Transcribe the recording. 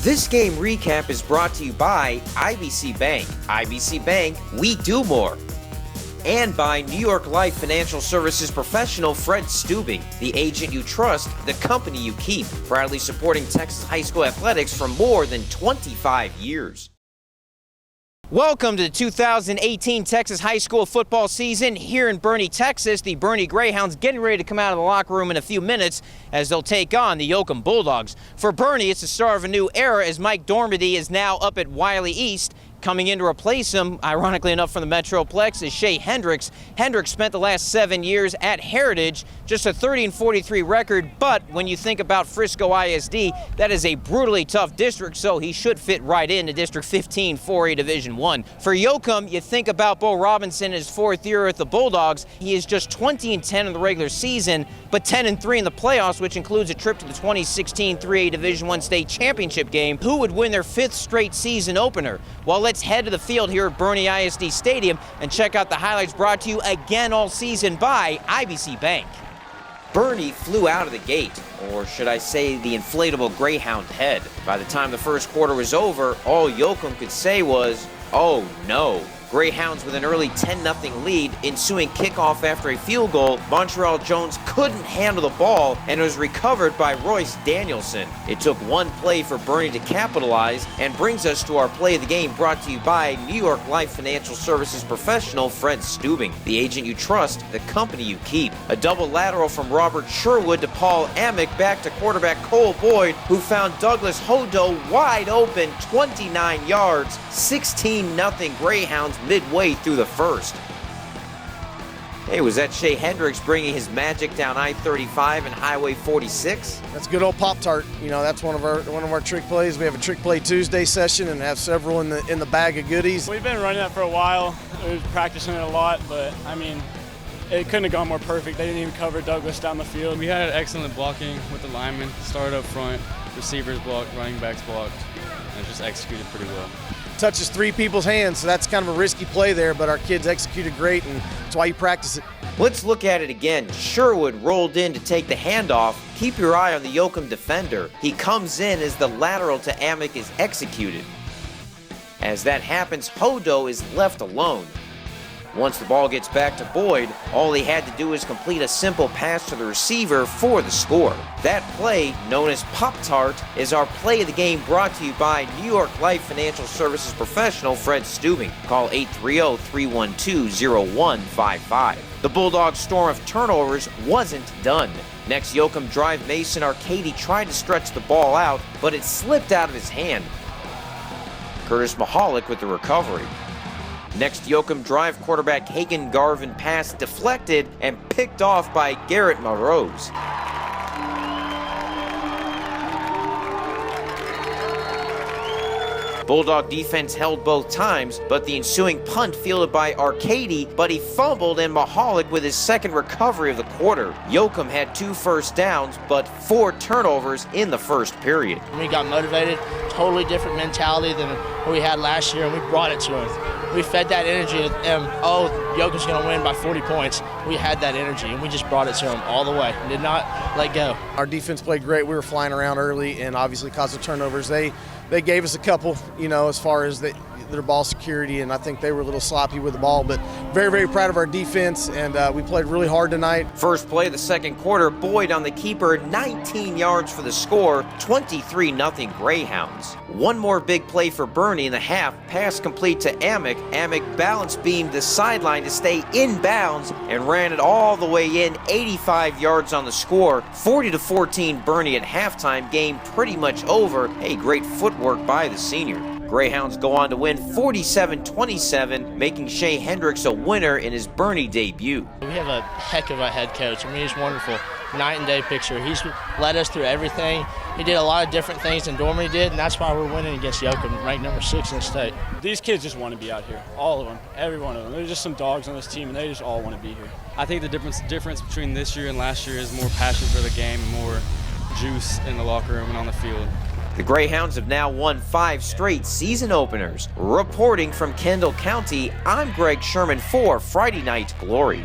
This game recap is brought to you by IBC Bank. IBC Bank, we do more. And by New York Life financial services professional Fred Stubing, the agent you trust, the company you keep. Proudly supporting Texas high school athletics for more than 25 years. Welcome to the 2018 Texas high school football season here in Boerne, Texas. The Boerne Greyhounds getting ready to come out of the locker room in a few minutes as they'll take on the Yoakum Bulldogs. For Boerne, it's the start of a new era as Mike Dormady is now up at Wiley East. Coming in to replace him, ironically enough from the Metroplex, is Hendrix. Hendrix spent the last 7 years at Heritage, just a 30-43 record, but when you think about Frisco ISD, that is a brutally tough district, so he should fit right into District 15 4A Division I. For Yoakum, you think about Bo Robinson in his 4th year at the Bulldogs. He is just 20-10 in the regular season, but 10-3 in the playoffs, which includes a trip to the 2016 3A Division I state championship game. Who would win their 5th straight season opener? Well, let's head to the field here at Boerne ISD Stadium and check out the highlights brought to you again all season by IBC Bank. Boerne flew out of the gate, or should I say the inflatable Greyhound head. By the time the first quarter was over, all Yoakum could say was, oh no. Greyhounds with an early 10-0 lead, ensuing kickoff after a field goal. Montreal Jones couldn't handle the ball and was recovered by Royce Danielson. It took one play for Boerne to capitalize and brings us to our play of the game brought to you by New York Life financial services professional Fred Stubing, the agent you trust, the company you keep. A double lateral from Robert Sherwood to Paul Amick back to quarterback Cole Boyd, who found Douglas Hodo wide open, 29 yards, 16-0 Greyhounds midway through the first. Hey, was that Hendrix bringing his magic down I-35 and Highway 46? That's good old Pop-Tart. You know, that's one of our trick plays. We have a trick play Tuesday session and have several in the bag of goodies. We've been running that for a while. We were practicing it a lot, but I mean, it couldn't have gone more perfect. They didn't even cover Douglas down the field. We had excellent blocking with the linemen. Started up front, receivers blocked, running backs blocked, and just executed pretty well. Touches 3 people's hands, so that's kind of a risky play there, but our kids executed great, and that's why you practice it. Let's look at it again. Sherwood rolled in to take the handoff. Keep your eye on the Yoakum defender. He comes in as the lateral to Amick is executed. As that happens, Hodo is left alone. Once the ball gets back to Boyd, all he had to do is complete a simple pass to the receiver for the score. That play, known as Pop-Tart, is our play of the game brought to you by New York Life financial services professional Fred Stubing. Call 830-312-0155. The Bulldogs' storm of turnovers wasn't done. Next, Yoakum drive Mason Arcady tried to stretch the ball out, but it slipped out of his hand. Curtis Mahalik with the recovery. Next, Yoakum drive quarterback Hagen Garvin pass deflected and picked off by Garrett Morose. Bulldog defense held both times, but the ensuing punt fielded by Arcady, but he fumbled and Mahalik with his second recovery of the quarter. Yoakum had 2 first downs, but 4 turnovers in the first period. We got motivated, totally different mentality than what we had last year, and we brought it to them. We fed that energy, and Yoakum's going to win by 40 points. We had that energy, and we just brought it to them all the way. Did not let go. Our defense played great. We were flying around early and obviously caused the turnovers. They gave us a couple, you know, as far as their ball security, and I think they were a little sloppy with the ball, but very, very proud of our defense, and we played really hard tonight. First play of the second quarter, Boyd on the keeper, 19 yards for the score, 23-0 Greyhounds. One more big play for Boerne in the half, pass complete to Amick. Amick balance beamed the sideline to stay in bounds and ran it all the way in, 85 yards on the score, 40-14 Boerne at halftime, game pretty much over. Hey, great footwork by the senior. Greyhounds go on to win 47-27, making Hendrix a winner in his Boerne debut. We have a heck of a head coach. I mean, he's wonderful. Night and day picture. He's led us through everything. He did a lot of different things than Dormady did, and that's why we're winning against Yoakum, ranked number 6 in the state. These kids just want to be out here, all of them, every one of them. There's just some dogs on this team, and they just all want to be here. I think the difference between this year and last year is more passion for the game and more juice in the locker room and on the field. The Greyhounds have now won 5 straight season openers. Reporting from Kendall County, I'm Greg Sherman for Friday Night Glory.